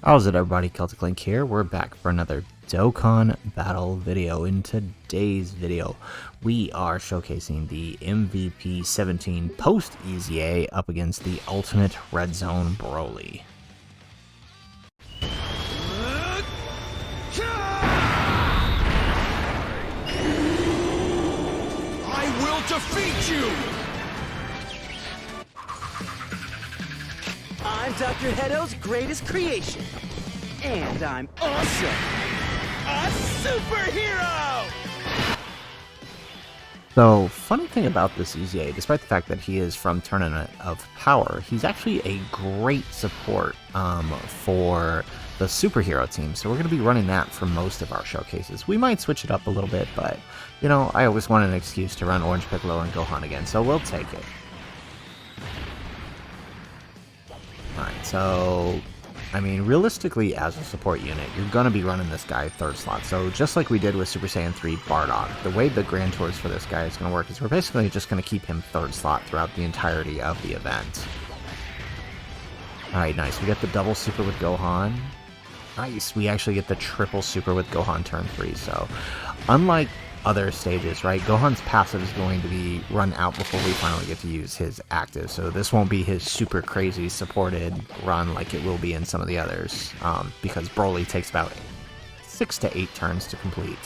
How's it, everybody? Celtic Link here. We're back for another Dokkan battle video. In today's video, we are showcasing the MVP 17 post EZA up against the ultimate red zone BROLY. I will defeat you! I'm Dr. Hedo's greatest creation. And I'm awesome! A superhero! So, funny thing about this EZA, despite the fact that he is from Tournament of Power, he's actually a great support for the superhero team. So we're going to be running that for most of our showcases. We might switch it up a little bit, but, you know, I always want an excuse to run Orange Piccolo and Gohan again, so we'll take it. Alright, so, I mean, realistically, as a support unit, you're going to be running this guy third slot. So, just like we did with Super Saiyan 3 Bardock, the way the Grand Tours for this guy is going to work is we're basically just going to keep him third slot throughout the entirety of the event. Alright, nice. We get the double super with Gohan. Nice. We actually get the triple super with Gohan turn 3. So, unlike other stages, right, Gohan's passive is going to be run out before we finally get to use his active, so this won't be his super crazy supported run like it will be in some of the others, because BROLY takes about 6 to 8 turns to complete.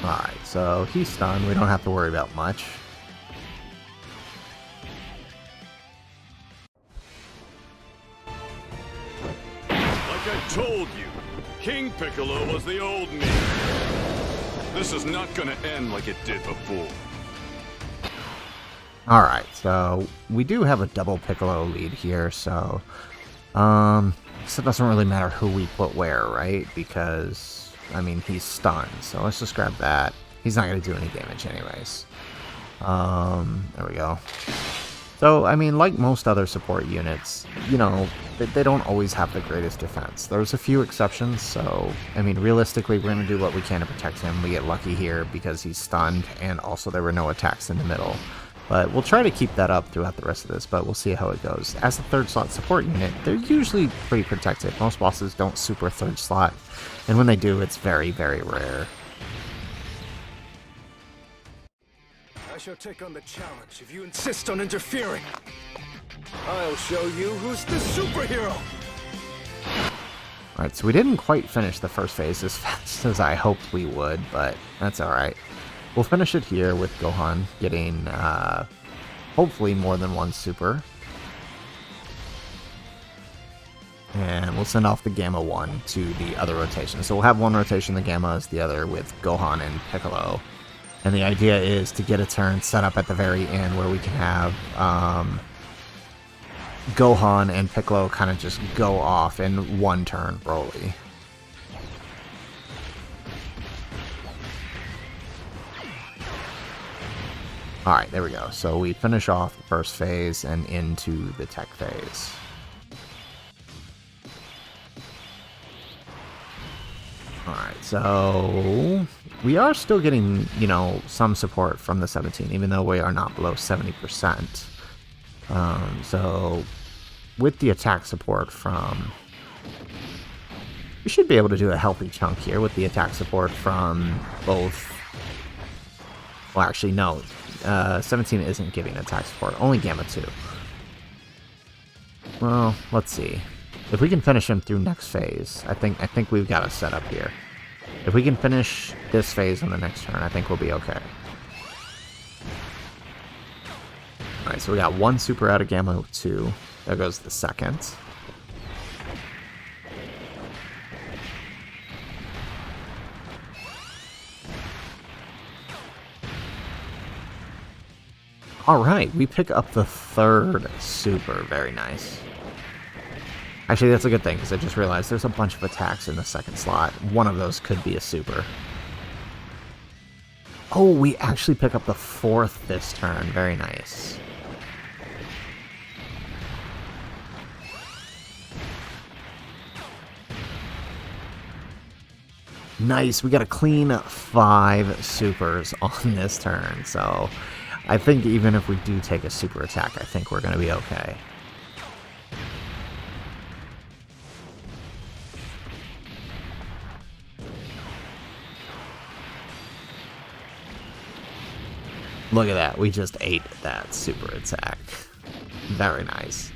Alright, so he's stunned, we don't have to worry about much. I told you, King Piccolo was the old me. This is not gonna end like it did before. Alright, so we do have a double Piccolo lead here, so it doesn't really matter who we put where, right? Because, I mean, he's stunned, so let's just grab that. He's not going to do any damage anyways. There we go. So, I mean, like most other support units, you know, they don't always have the greatest defense. There's a few exceptions, so, I mean, realistically, we're going to do what we can to protect him. We get lucky here because he's stunned, and also there were no attacks in the middle. But we'll try to keep that up throughout the rest of this, but we'll see how it goes. As a third slot support unit, they're usually pretty protected. Most bosses don't super third slot, and when they do, it's very, very rare. I shall take on the challenge if you insist on interfering. I'll show you who's the superhero. Alright, so we didn't quite finish the first phase as fast as I hoped we would, but that's alright. We'll finish it here with Gohan getting, hopefully more than one super. And we'll send off the Gamma 1 to the other rotation. So we'll have one rotation the Gammas, the other with Gohan and Piccolo. And the idea is to get a turn set up at the very end where we can have Gohan and Piccolo kind of just go off in one turn, BROLY. Alright, there we go. So we finish off the first phase and into the tech phase. Alright, so we are still getting, you know, some support from the 17, even though we are not below 70%. So with the attack support from... We should be able to do a healthy chunk here with the attack support from both... Well, actually, no. 17 isn't giving attack support, only Gamma 2. Well, let's see. If we can finish him through next phase, I think we've got a setup here. If we can finish this phase on the next turn, I think we'll be okay. Alright, so we got one super out of Gamma 2. There goes the second. Alright, we pick up the third super. Very nice. Actually, that's a good thing, because I just realized there's a bunch of attacks in the second slot. One of those could be a super. Oh, we actually pick up the fourth this turn. Very nice. Nice, we got a clean 5 supers on this turn, so I think even if we do take a super attack, I think we're going to be okay. Look at that, we just ate that super attack. Very nice.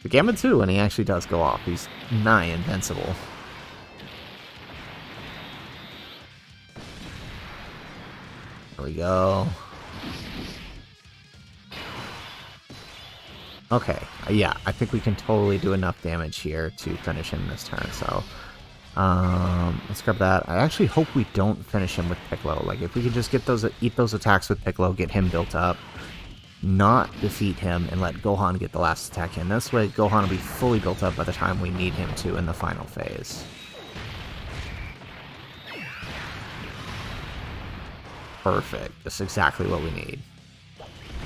The Gamma 2, when he actually does go off, he's nigh invincible. There we go. Okay, yeah, I think we can totally do enough damage here to finish him this turn, so... let's grab that. I actually hope we don't finish him with Piccolo. Like, if we could just get those, eat those attacks with Piccolo, get him built up, not defeat him, and let Gohan get the last attack in. This way, Gohan will be fully built up by the time we need him to in the final phase. Perfect. That's exactly what we need.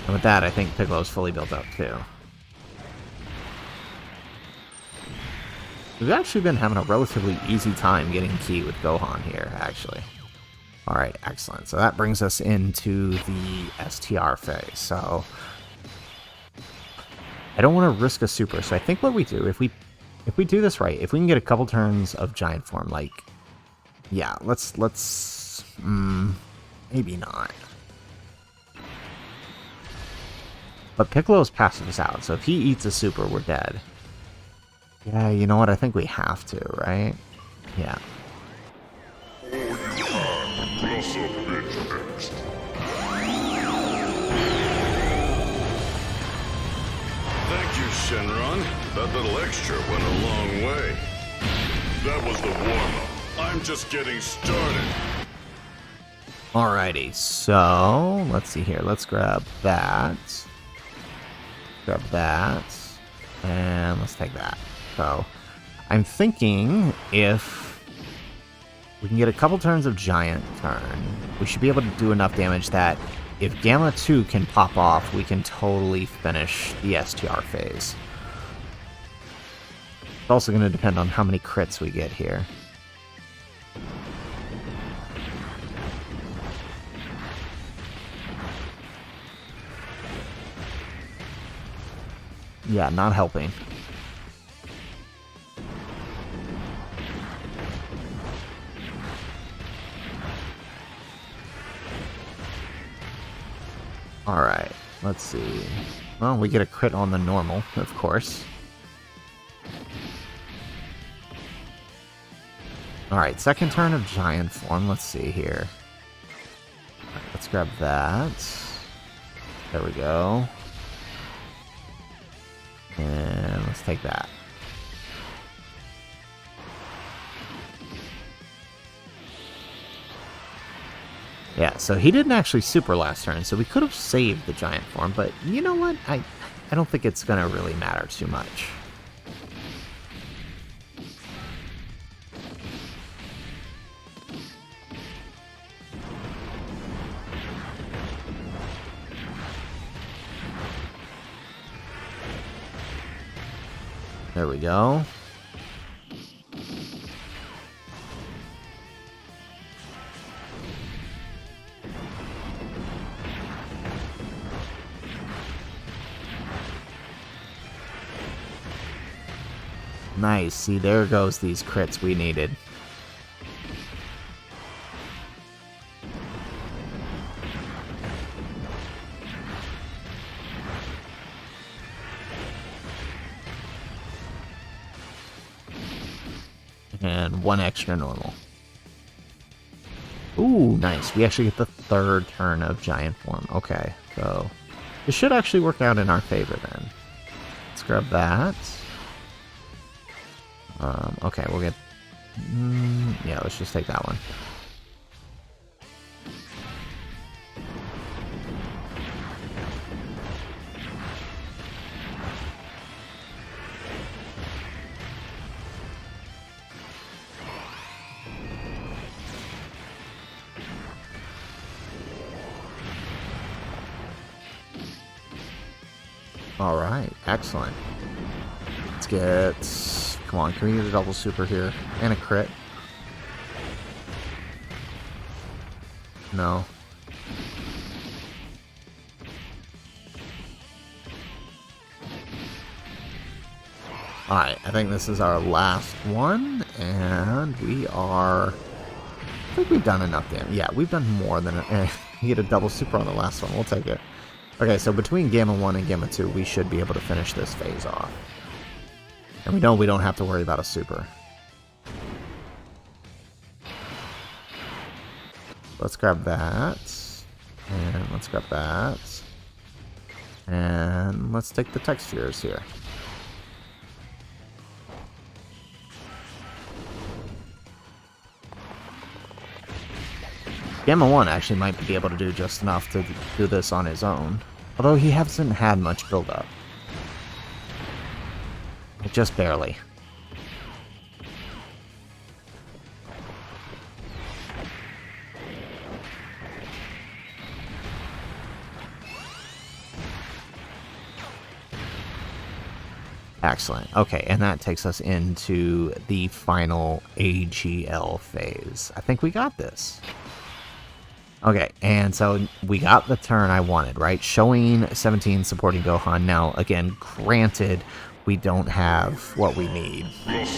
And with that, I think Piccolo's fully built up, too. We've actually been having a relatively easy time getting Ki with Gohan here, actually. Alright, excellent. So that brings us into the STR phase. So I don't want to risk a super, so I think what we do, if we do this right, if we can get a couple turns of giant form, like, yeah, let's maybe not. But Piccolo's passive is out, so if he eats a super, we're dead. Yeah, you know what? I think we have to, right? Yeah. Thank you, Shenron. That little extra went a long way. That was the warm-up. I'm just getting started. Alrighty, so let's see here. Let's grab that. Grab that. And let's take that. So I'm thinking if we can get a couple turns of giant turn, we should be able to do enough damage that if Gamma 2 can pop off, we can totally finish the STR phase. It's also going to depend on how many crits we get here. Yeah, not helping. Alright, let's see. Well, we get a crit on the normal, of course. Alright, second turn of giant form. Let's see here. Right, let's grab that. There we go. And let's take that. Yeah, so he didn't actually super last turn, so we could have saved the giant form, but you know what? I don't think it's going to really matter too much. There we go. Nice. See, there goes these crits we needed. And one extra normal. Ooh, nice. We actually get the third turn of giant form. Okay, so this should actually work out in our favor then. Let's grab that. Okay, we'll get... yeah, let's just take that one. Alright, excellent. Let's get... Come on, can we get a double super here? And a crit? No. Alright, I think this is our last one, and we are... I think we've done enough damage. Yeah, we've done more than... You get a double super on the last one, we'll take it. Okay, so between Gamma 1 and Gamma 2, we should be able to finish this phase off. And we know we don't have to worry about a super. Let's grab that. And let's grab that. And let's take the textures here. Gamma 1 actually might be able to do just enough to do this on his own. Although he hasn't had much build-up. Just barely. Excellent. Okay, and that takes us into the final AGL phase. I think we got this. Okay, and so we got the turn I wanted, right? Showing 17 supporting Gohan. Now, again, granted, we don't have what we need. Thank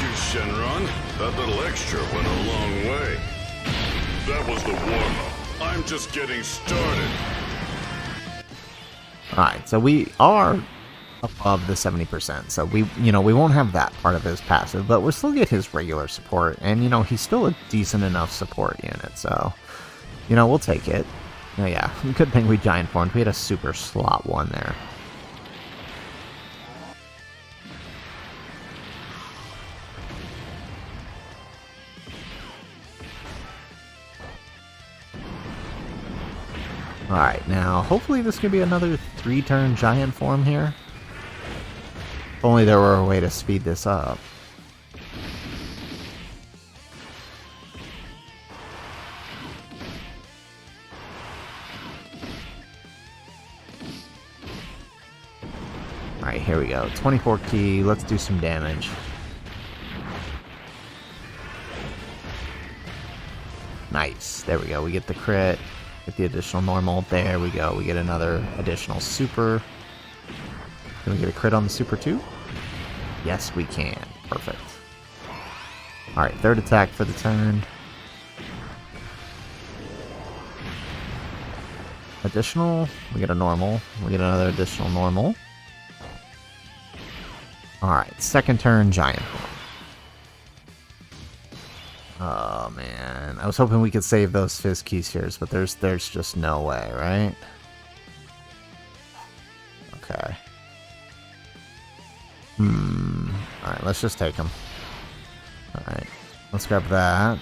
you, Shenron. That little extra went a long way. That was the warm-up. I'm just getting started. Alright, so we are above the 70%, so we won't have that part of his passive, but we'll still get his regular support, and, he's still a decent enough support unit, so, we'll take it. Oh yeah, good thing we giant formed. We had a super slot one there. Alright, now, hopefully this could be another 3-turn giant form here. If only there were a way to speed this up. Alright, here we go. 24 key, let's do some damage. Nice, there we go, we get the crit. Get the additional normal. There we go. We get another additional super. Can we get a crit on the super too? Yes, we can. Perfect. Alright, third attack for the turn. Additional. We get a normal. We get another additional normal. Alright, second turn, giant form. Oh man, I was hoping we could save those Fizz Key Spheres, but there's just no way, right? Okay. Alright, let's just take them. Alright, let's grab that.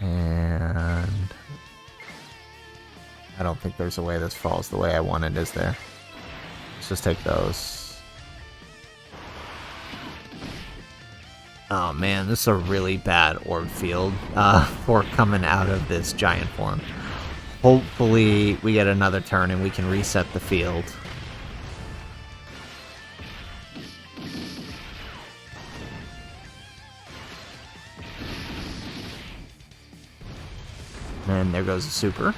And... I don't think there's a way this falls the way I wanted, is there? Let's just take those. Oh man, this is a really bad orb field for coming out of this giant form. Hopefully we get another turn and we can reset the field. And there goes the super.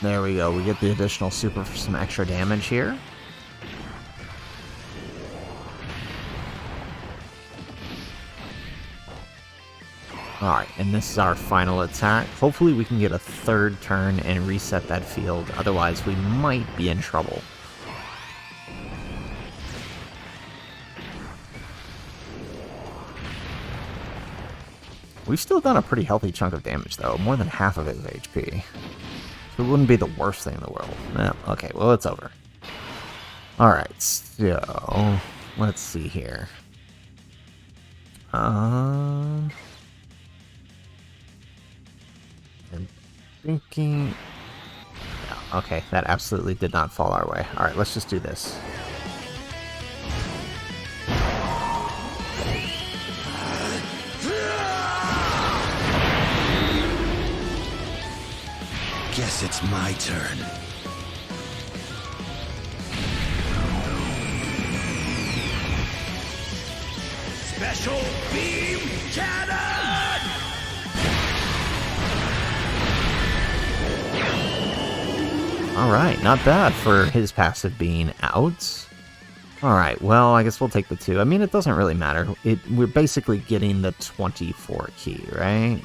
There we go, we get the additional super for some extra damage here. Alright, and this is our final attack. Hopefully we can get a third turn and reset that field, otherwise we might be in trouble. We've still done a pretty healthy chunk of damage though, more than half of his HP. So it wouldn't be the worst thing in the world. No, okay, well, it's over. Alright, so... let's see here. I'm thinking... No, okay, that absolutely did not fall our way. Alright, let's just do this. guess it's my turn. Special Beam Cannon! Alright, not bad for his passive being out. Alright, well, I guess we'll take the 2. I mean, it doesn't really matter. We're basically getting the 24 key, right?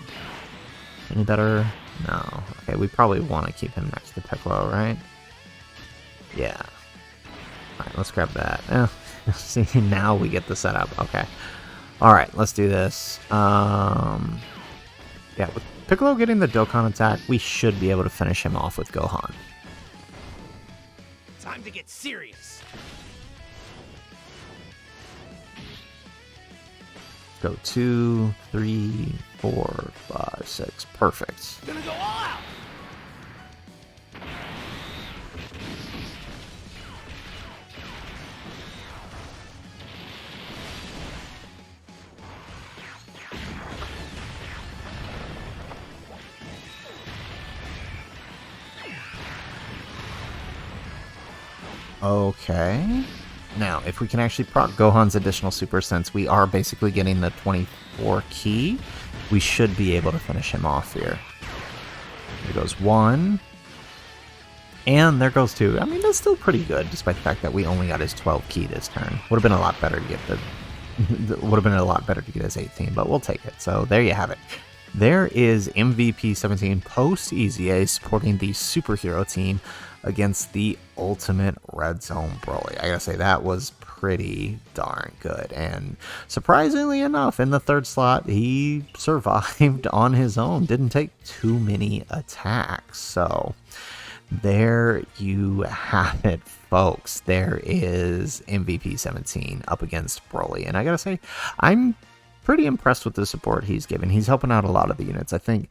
Any better? No. Okay, we probably want to keep him next to Piccolo, right? Yeah. Alright, let's grab that. See, now we get the setup. Okay. Alright, let's do this. Yeah, with Piccolo getting the Dokkan attack, we should be able to finish him off with Gohan. Time to get serious. Go 2, 3, 4, 5, 6. Perfect. Gonna go all out. Okay. Now, if we can actually proc Gohan's additional super, since we are basically getting the 24 key, we should be able to finish him off here. There goes 1. And there goes 2. I mean, that's still pretty good, despite the fact that we only got his 12 key this turn. Would have been a lot better to get would have been a lot better to get his 18, but we'll take it. So there you have it. There is MVP 17 post EZA supporting the superhero team against the ultimate Red Zone Broly. I gotta say, that was pretty darn good. And surprisingly enough, in the 3rd slot, he survived on his own. Didn't take too many attacks. So there you have it, folks. There is MVP 17 up against Broly. And I gotta say, I'm pretty impressed with the support he's given. He's helping out a lot of the units. I think,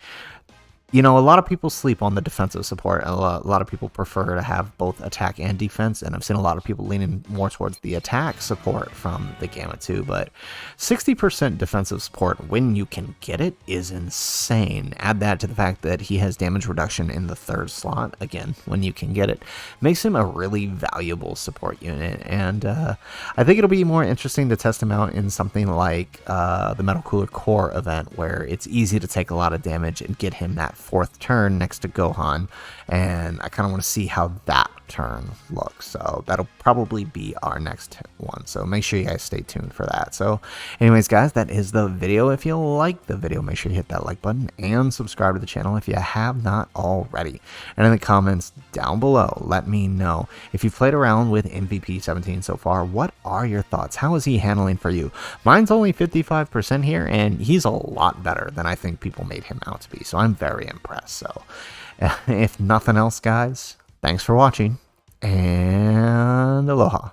you know, a lot of people sleep on the defensive support. A lot of people prefer to have both attack and defense, and I've seen a lot of people leaning more towards the attack support from the Gamma 2, but 60% defensive support when you can get it is insane. Add that to the fact that he has damage reduction in the 3rd slot, again, when you can get it, makes him a really valuable support unit, and I think it'll be more interesting to test him out in something like the Metal Cooler Core event, where it's easy to take a lot of damage and get him that 4th turn next to Gohan, and I kind of want to see how that turn looks. So that'll probably be our next one, so make sure you guys stay tuned for that. So anyways, guys, that is the video. If you like the video, make sure you hit that like button and subscribe to the channel if you have not already, and in the comments down below, let me know if you've played around with MVP 17 so far. What are your thoughts? How is he handling for you? Mine's only 55% here, and he's a lot better than I think people made him out to be, so I'm very impressed. So if nothing else, guys, thanks for watching, and aloha.